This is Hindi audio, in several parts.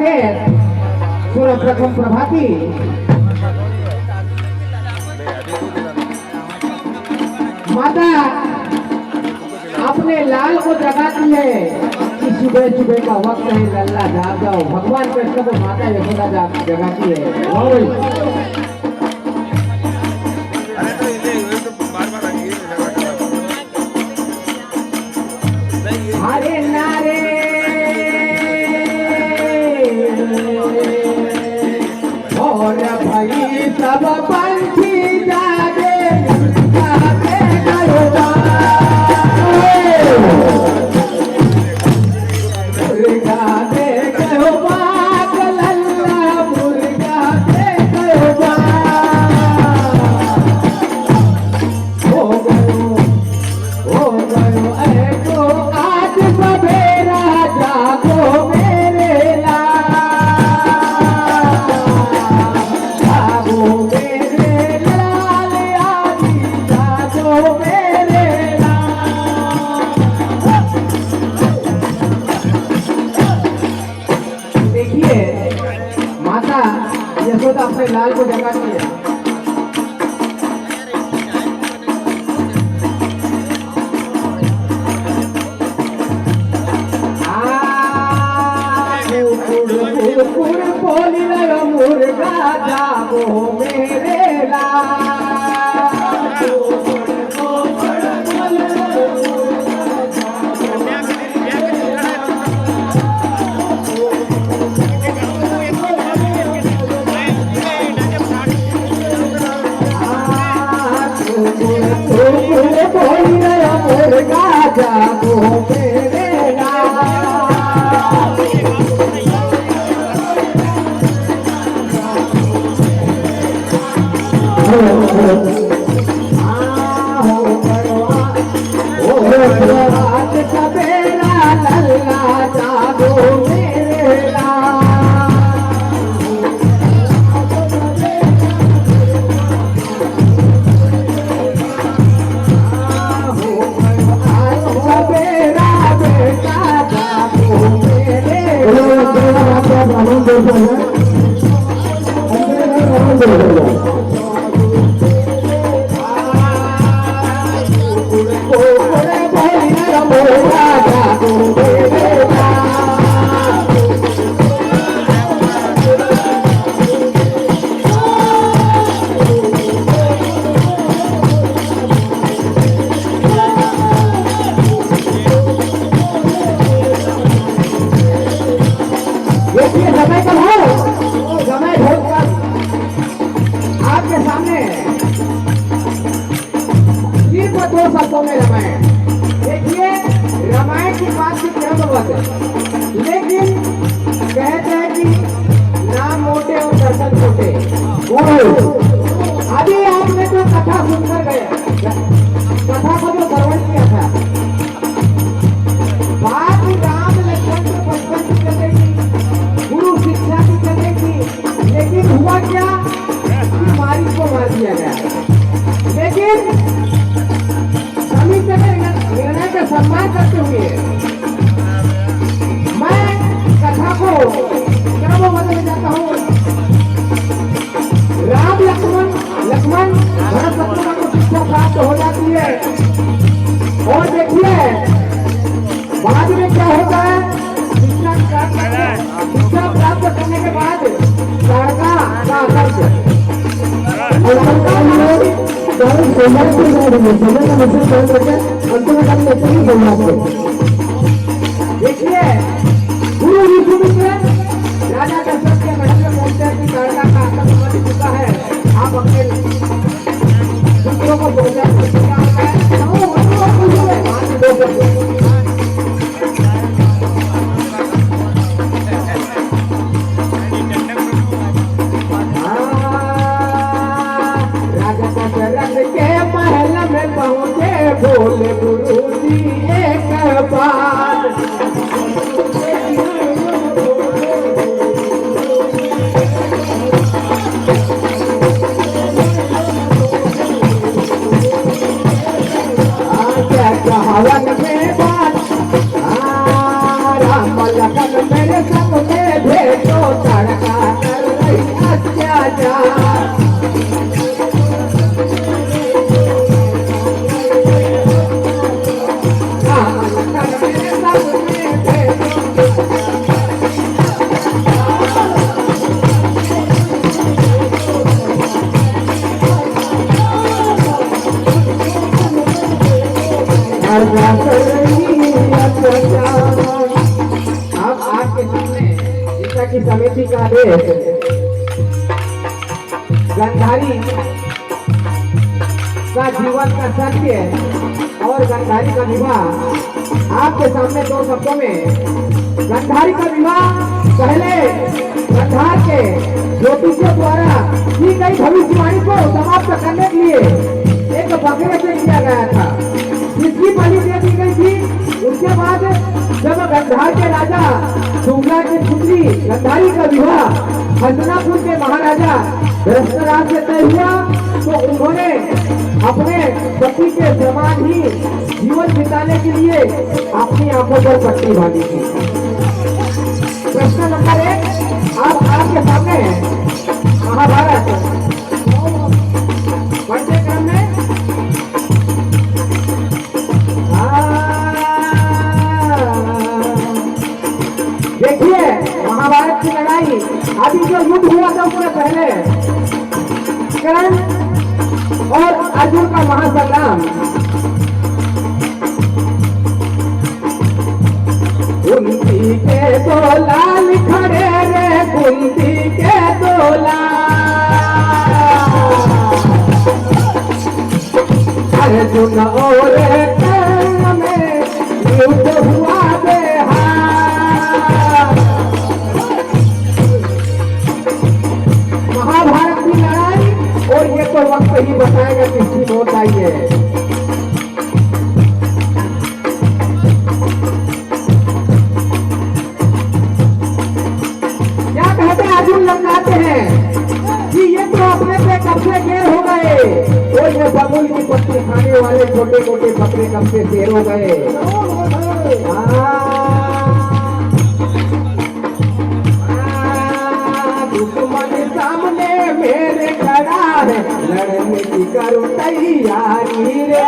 थे सर्वप्रथम प्रभाती माता अपने लाल को जगाती है कि सुबह सुबह का वक्त है, लल्ला जाग जाओ। भगवान कृष्ण को माता यशोदा जगाती है। हरे नारे और भाई सब पंछी जागे यशोदा अपने लाल को जगाती है। बोली लगा मुर्गा जागो मेरे लाल। लेकिन कहते हैं कि नाम मोटे और दर्शन छोटे। अभी आपने जो कथा सुनकर गए, कथा को जो श्रवण किया था, बात राम लक्ष्मण के बचपन की चलेगी, गुरु शिक्षा की चलेगी, लेकिन हुआ क्या कि मारी को मार दिया गया। लेकिन सभी निर्णय का सम्मान करते हुए मैं कथा को क्या वो बदल जाता हूँ। राम लक्ष्मण भरत शत्रुघ्न को शिक्षा प्राप्त हो जाती है और देखिए बाद में क्या होता है। शिक्षा प्राप्त करने के बाद लड़का का आदर्श देखिए गुरु विष्णु राजा दशरथ के महल में पहुंचते हैं कि लड़का का आतंक मच चुका है, आप अपने पुत्रों को बोला राजा दशरथ के महल में पहुंचे, बोले गुरु जी एक बार तड़का कर रही अत्याचार। अब आपके सामने जैसा कि समिति का आदेश गंधारी का जीवन का सत्य और गंधारी का विवाह आपके सामने दो शब्दों में। गंधारी का विवाह पहले गंधार के ज्योतिषियों द्वारा की गई भविष्यवाणी को समाप्त करने के लिए एक बकरे से किया गया था, जिसकी बलि दे दी गई थी। उसके बाद जब गंधार के राजा शुंगा की पुत्री गंधारी का विवाह हस्तिनापुर के महाराजा धृतराष्ट्र से तय हुआ, तो उन्होंने अपने पति के समान ही जीवन बिताने के लिए अपनी आंखों पर पट्टी बांधी थी। प्रश्न नंबर 1 आपके सामने महाभारत पढ़ते क्रम में देखिए महाभारत की लड़ाई अभी जो युद्ध हुआ था उससे पहले कर्ण और अर्जुन का महासंग्राम। कुंती के दो लाल खड़े रे, कुंती के दो लाल, अर्जुन और कर्ण में युद्ध हुआ महाभारत की लड़ाई। और ये तो वक्त ही बताएगा किसकी मौत आई है। क्या कहते हैं अर्जुन लमनाते हैं कि ये तो अपने से कब से घेर हो गए, और ये बबुल की पत्ती खाने वाले छोटे मोटे बकरे कब से शेर हो गए। दुश्मन सामने मेरे खड़ा है, लड़ने की करो तैयारी रे।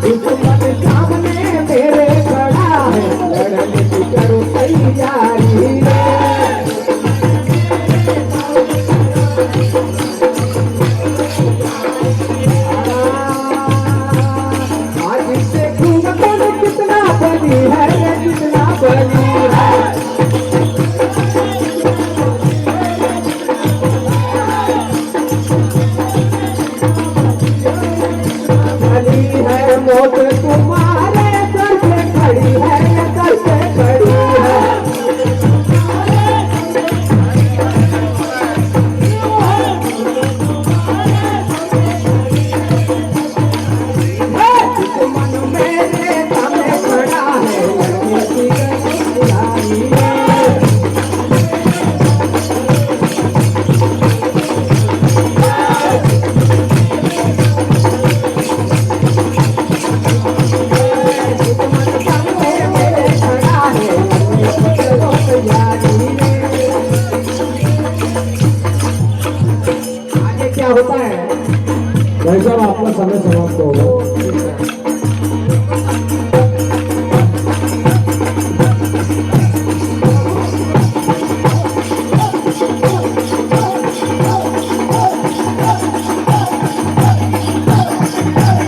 दुश्मन सामने मेरे खड़ा है, लड़ने की करो तैयारी रे। मौत तुम्हारे सर पे खड़ी है, सर पे खड़ी है। दुश्मन मेरे सामने खड़ा है, लड़ने की तैयारी है। भाई साहब आपका समय